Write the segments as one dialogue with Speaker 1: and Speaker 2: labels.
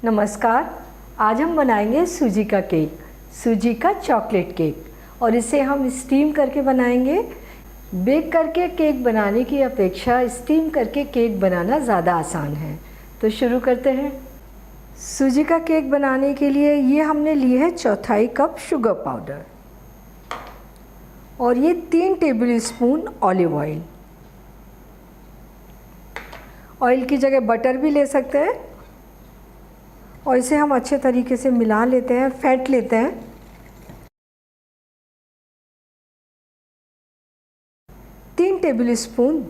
Speaker 1: नमस्कार। आज हम बनाएंगे सूजी का केक, सूजी का चॉकलेट केक, और इसे हम स्टीम करके बनाएंगे। बेक करके केक बनाने की अपेक्षा स्टीम करके केक बनाना ज़्यादा आसान है। तो शुरू करते हैं। सूजी का केक बनाने के लिए ये हमने लिए है 1/4 कप शुगर पाउडर और ये 3 table spoon olive oil. Oil की जगह बटर भी ले सकते हैं। और इसे हम अच्छे तरीके से मिला लेते हैं, फेंट लेते हैं। तीन टेबल स्पून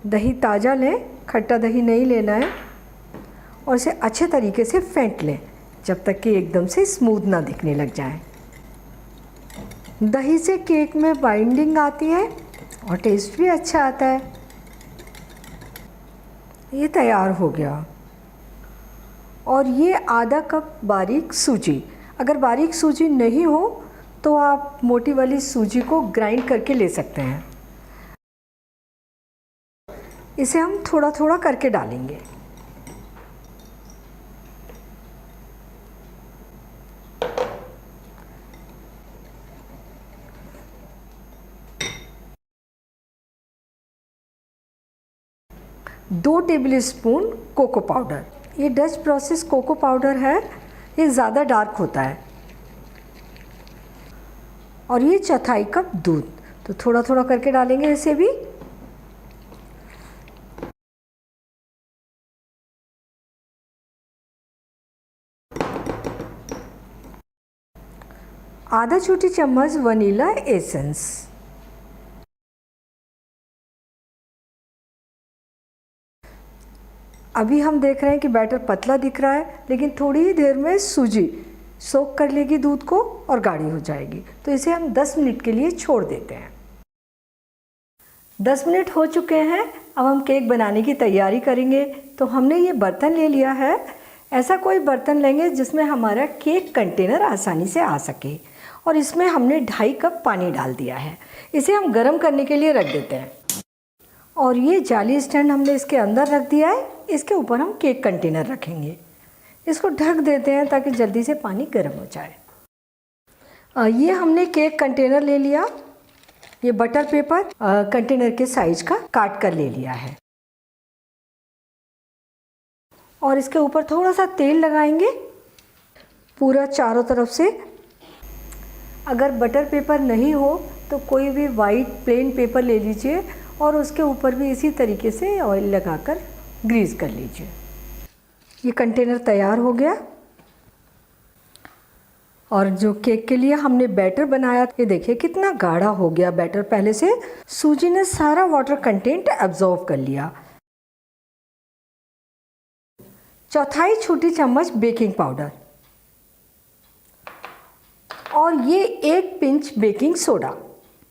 Speaker 1: दही ताज़ा लें, खट्टा दही नहीं लेना है। और इसे अच्छे तरीके से फेंट लें जब तक कि एकदम से स्मूथ ना दिखने लग जाए। दही से केक में बाइंडिंग आती है और टेस्ट भी अच्छा आता है। ये तैयार हो गया। और ये आधा कप बारीक सूजी। अगर बारीक सूजी नहीं हो तो आप मोटी वाली सूजी को ग्राइंड करके ले सकते हैं। इसे हम थोड़ा थोड़ा करके डालेंगे। दो टेबल स्पून कोको पाउडर। ये डच प्रोसेस कोको पाउडर है, ये ज़्यादा डार्क होता है। और ये 1/4 कप दूध। तो थोड़ा थोड़ा करके डालेंगे इसे भी। आधा छोटी चम्मच वनीला एसेंस। अभी हम देख रहे हैं कि बैटर पतला दिख रहा है, लेकिन थोड़ी ही देर में सूजी सोक कर लेगी दूध को और गाढ़ी हो जाएगी। तो इसे हम 10 मिनट के लिए छोड़ देते हैं। 10 मिनट हो चुके हैं। अब हम केक बनाने की तैयारी करेंगे। तो हमने ये बर्तन ले लिया है। ऐसा कोई बर्तन लेंगे जिसमें हमारा केक कंटेनर आसानी से आ सके। और इसमें हमने 2.5 कप पानी डाल दिया है। इसे हम गर्म करने के लिए रख देते हैं। और ये जाली स्टैंड हमने इसके अंदर रख दिया है। इसके ऊपर हम केक कंटेनर रखेंगे। इसको ढक देते हैं ताकि जल्दी से पानी गर्म हो जाए। ये हमने केक कंटेनर ले लिया। ये बटर पेपर कंटेनर के साइज का काट कर ले लिया है। और इसके ऊपर थोड़ा सा तेल लगाएंगे पूरा चारों तरफ से। अगर बटर पेपर नहीं हो तो कोई भी वाइट प्लेन पेपर ले लीजिए और उसके ऊपर भी इसी तरीके से ऑयल लगाकर ग्रीस कर लीजिए। ये कंटेनर तैयार हो गया। और जो केक के लिए हमने बैटर बनाया, ये देखिए कितना गाढ़ा हो गया बैटर। पहले से सूजी ने सारा वाटर कंटेंट एब्जॉर्ब कर लिया। 1/4 छोटी चम्मच बेकिंग पाउडर और ये 1 पिंच बेकिंग सोडा।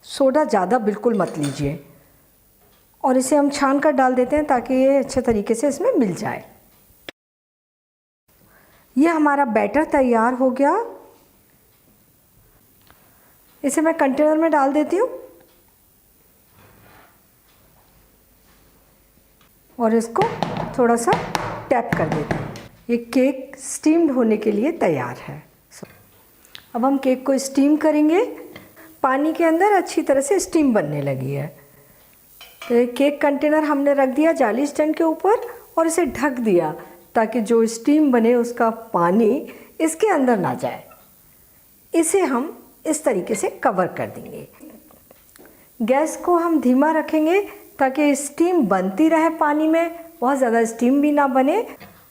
Speaker 1: सोडा ज़्यादा बिल्कुल मत लीजिए। और इसे हम छान कर डाल देते हैं ताकि ये अच्छे तरीके से इसमें मिल जाए। ये हमारा बैटर तैयार हो गया। इसे मैं कंटेनर में डाल देती हूँ और इसको थोड़ा सा टैप कर देती हूँ। ये केक स्टीम्ड होने के लिए तैयार है। अब हम केक को स्टीम करेंगे। पानी के अंदर अच्छी तरह से स्टीम बनने लगी है। तो ये केक कंटेनर हमने रख दिया जाली स्टैंड के ऊपर और इसे ढक दिया ताकि जो स्टीम बने उसका पानी इसके अंदर ना जाए। इसे हम इस तरीके से कवर कर देंगे। गैस को हम धीमा रखेंगे ताकि स्टीम बनती रहे पानी में, बहुत ज़्यादा स्टीम भी ना बने।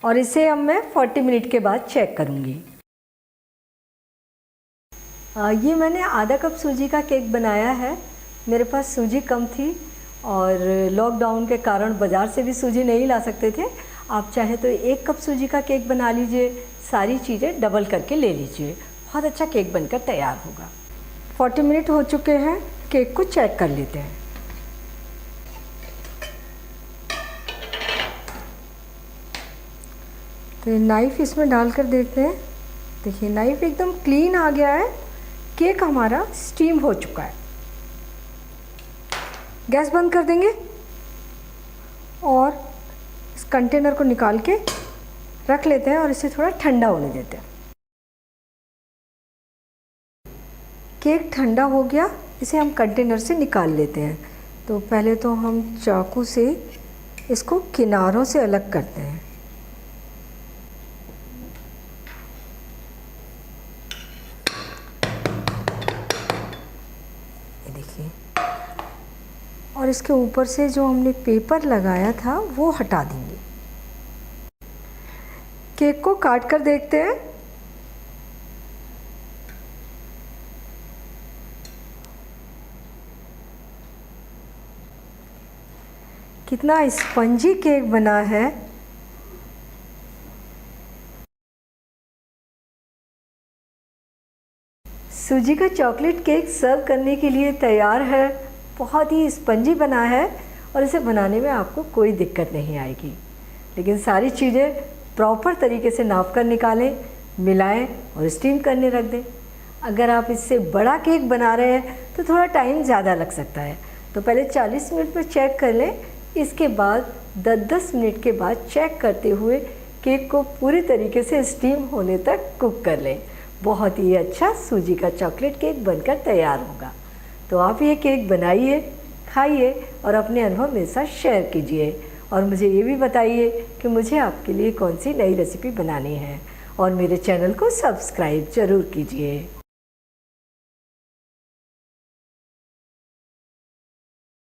Speaker 1: और इसे अब मैं 40 मिनट के बाद चेक करूँगी। ये मैंने आधा कप सूजी का केक बनाया है। मेरे पास सूजी कम थी और लॉकडाउन के कारण बाज़ार से भी सूजी नहीं ला सकते थे। आप चाहे तो 1 कप सूजी का केक बना लीजिए। सारी चीज़ें डबल करके ले लीजिए, बहुत अच्छा केक बनकर तैयार होगा। 40 मिनट हो चुके हैं। केक को चेक कर लेते हैं। तो नाइफ़ इसमें डालकर देखते हैं। देखिए नाइफ़ एकदम क्लीन आ गया है। केक हमारा स्टीम हो चुका है। गैस बंद कर देंगे और इस कंटेनर को निकाल के रख लेते हैं और इसे थोड़ा ठंडा होने देते हैं। केक ठंडा हो गया, इसे हम कंटेनर से निकाल लेते हैं। तो पहले तो हम चाकू से इसको किनारों से अलग करते हैं। ये देखिए, और इसके ऊपर से जो हमने पेपर लगाया था वो हटा देंगे। केक को काट कर देखते हैं। कितना स्पंजी केक बना है। सूजी का चॉकलेट केक सर्व करने के लिए तैयार है। बहुत ही स्पंजी बना है और इसे बनाने में आपको कोई दिक्कत नहीं आएगी। लेकिन सारी चीज़ें प्रॉपर तरीके से नाप कर निकालें, मिलाएं और स्टीम करने रख दें। अगर आप इससे बड़ा केक बना रहे हैं तो थोड़ा टाइम ज़्यादा लग सकता है। तो पहले 40 मिनट में चेक कर लें, इसके बाद 10-10 मिनट के बाद चेक करते हुए केक को पूरी तरीके से स्टीम होने तक कुक कर लें। बहुत ही अच्छा सूजी का चॉकलेट केक बनकर तैयार होगा। तो आप ये केक बनाइए, खाइए और अपने अनुभव मेरे साथ शेयर कीजिए। और मुझे ये भी बताइए कि मुझे आपके लिए कौन सी नई रेसिपी बनानी है। और मेरे चैनल को सब्सक्राइब ज़रूर कीजिए।